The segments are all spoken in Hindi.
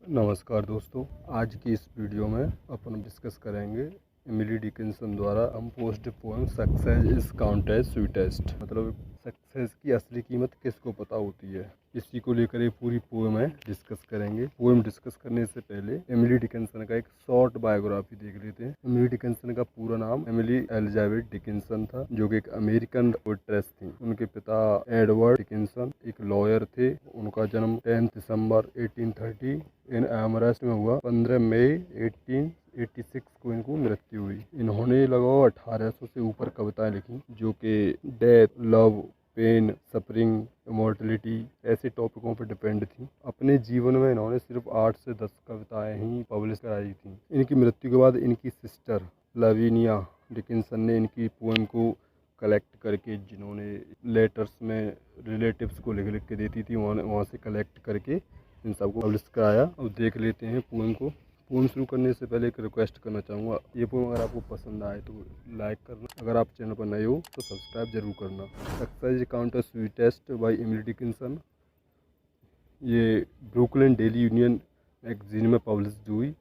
नमस्कार दोस्तों, आज की इस वीडियो में अपन डिस्कस करेंगे एमिली डिकिंसन द्वारा अनपोस्ड poem success is count as sweetest. मतलब सक्सेस की असली कीमत किसको पता होती है, इसी को लेकर ये पूरी पोएम है डिस्कस करेंगे। पोएम डिस्कस करने से पहले एमिली डिकिंसन का एक शॉर्ट बायोग्राफी देख लेते हैं। एमिली डिकिंसन का पूरा नाम एमिली एलिजाबेथ डिकिंसन था, जो कि एक अमेरिकन पोएट्रेस थी। उनके पिता एडवर्ड डिकिंसन एक लॉयर थे। उनका जन्म 10 दिसंबर 1830 इन एमरेस्ट में हुआ। 15 मई 1886 को इनको मृत्यु हुई। इन्होंने लगभग 1800 से ऊपर कविताएं लिखी, जो कि death, love, pain, suffering, immortality ऐसे टॉपिकों पर डिपेंड थी। अपने जीवन में इन्होंने सिर्फ 8 से 10 कविताएं ही पब्लिश कराई थी। इनकी मृत्यु के बाद इनकी सिस्टर लवीनिया डिकिंसन ने इनकी पोएम को कलेक्ट करके, जिन्होंने लेटर्स में रिलेटिव्स को लिख के देती थी, वहाँ से कलेक्ट करके इन सबको पब्लिश कराया। अब देख लेते हैं पोएम को। पोएम शुरू करने से पहले एक रिक्वेस्ट करना चाहूँगा, ये पोएम अगर आपको पसंद आए तो लाइक करना, अगर आप चैनल पर नए हो तो सब्सक्राइब जरूर करना। Success is count as sweetest by Emily Dickinson. ये ब्रुकलिन डेली यूनियन मैगजीन में पब्लिश हुई।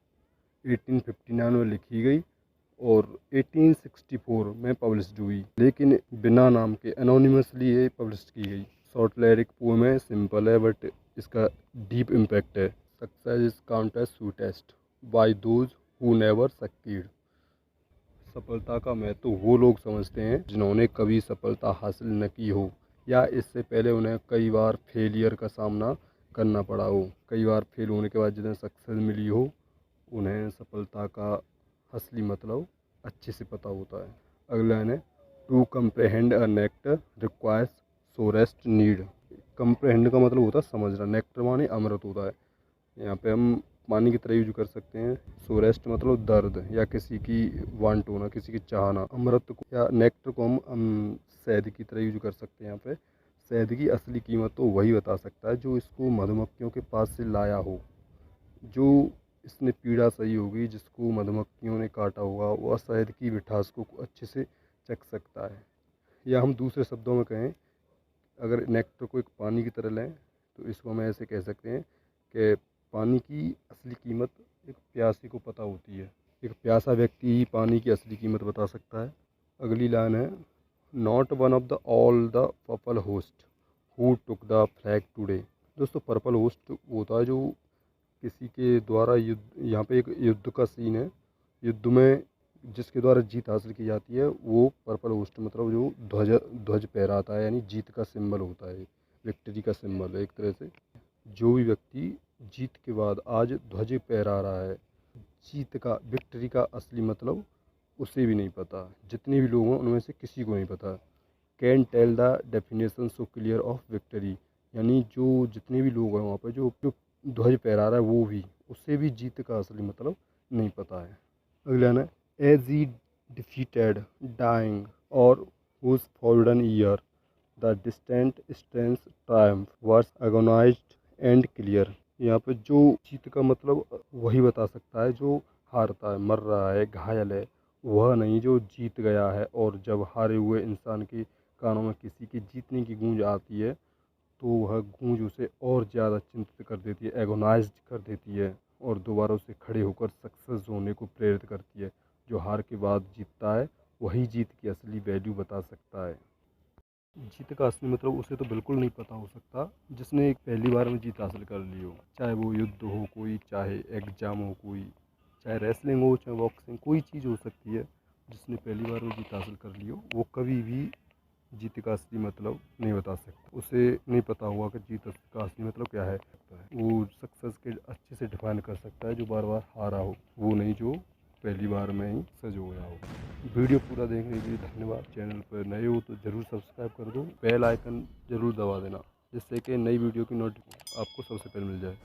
1859 में लिखी गई और 1864 में पब्लिश हुई, लेकिन बिना नाम के एनोनिमसली ये पब्लिश की गई। शॉर्ट लिरिक पोएम है, सिंपल है, बट इसका डीप इम्पैक्ट है। Success is count as sweetest by those who never succeed. सफलता का महत्व वो लोग समझते हैं जिन्होंने कभी सफलता हासिल न की हो, या इससे पहले उन्हें कई बार फेलियर का सामना करना पड़ा हो। कई बार फेल होने के बाद जिन्हें सक्सेस मिली हो, उन्हें सफलता का असली मतलब अच्छे से पता होता है। अगला है, to comprehend a nectar requires sorest need. Comprehend का मतलब होता है समझना, नेक्टर माने अमृत होता है। यहाँ पे हम पानी की तरह यूज कर सकते हैं। सोरेस्ट मतलब दर्द या किसी की वांट होना, किसी की चाहना। अमृत को या नेक्टर को हम शहद की तरह यूज कर सकते हैं। यहाँ पे शहद की असली कीमत तो वही बता सकता है जो इसको मधुमक्खियों के पास से लाया हो। जो इसने पीड़ा सही होगी, जिसको मधुमक्खियों ने काटा होगा, वह शहद की मिठास को अच्छे से चख सकता है। या हम दूसरे शब्दों में कहें, अगर नेक्टर को एक पानी की तरह लें तो इसको हम ऐसे कह सकते हैं कि पानी की असली कीमत एक प्यासी को पता होती है। एक प्यासा व्यक्ति ही पानी की असली कीमत बता सकता है। अगली लाइन है, not one of the all the purple host who took the flag today. दोस्तों, पर्पल होस्ट होता है जो किसी के द्वारा युद्ध, यहाँ पे एक युद्ध का सीन है, युद्ध में जिसके द्वारा जीत हासिल की जाती है वो पर्पल होस्ट, मतलब जो ध्वज फहराता है, यानी जीत का सिंबल होता है, विक्ट्री का सिंबल है एक तरह से। जो भी व्यक्ति जीत के बाद आज ध्वज फहरा रहा है, जीत का, विक्ट्री का असली मतलब उसे भी नहीं पता। जितने भी लोग हैं उनमें से किसी को नहीं पता। Can tell the definition so clear of victory, यानी जो जितने भी लोग हैं वहाँ पर जो ध्वज फहरा रहा है वो भी, उससे भी जीत का असली मतलब नहीं पता है। अगला ना, एज ही डिफीटेड डाइंग और whose forbidden ear the distant strength triumph burst agonized and clear. यहाँ पे जो जीत का मतलब वही बता सकता है जो हारता है, मर रहा है, घायल है, वह नहीं जो जीत गया है। और जब हारे हुए इंसान के कानों में किसी की जीतने की गूंज आती है तो वह गूंज उसे और ज़्यादा चिंतित कर देती है, एगोनाइज्ड कर देती है, और दोबारा उसे खड़े होकर सक्सेस होने को प्रेरित करती है। जो हार के बाद जीतता है वही जीत की असली वैल्यू बता सकता है। जीत का असली मतलब उसे तो बिल्कुल नहीं पता हो सकता जिसने एक पहली बार में जीत हासिल कर ली हो। चाहे वो युद्ध हो कोई, चाहे एग्जाम हो कोई, चाहे रेसलिंग हो, चाहे बॉक्सिंग, कोई चीज़ हो सकती है। जिसने पहली बार में जीत हासिल कर ली हो वो कभी भी जीत का असली मतलब नहीं बता सकता। उसे नहीं पता हुआ कि जीत का असली मतलब क्या है। वो सक्सेस के अच्छे से डिफाइन कर सकता है जो बार बार हारा हो, वो नहीं जो पहली बार में ही सज हो गया हो। वीडियो पूरा देखने के लिए धन्यवाद। चैनल पर नए हो तो ज़रूर सब्सक्राइब कर दो, बेल आइकन ज़रूर दबा देना, जिससे कि नई वीडियो की नोटिफिकेशन आपको सबसे पहले मिल जाए।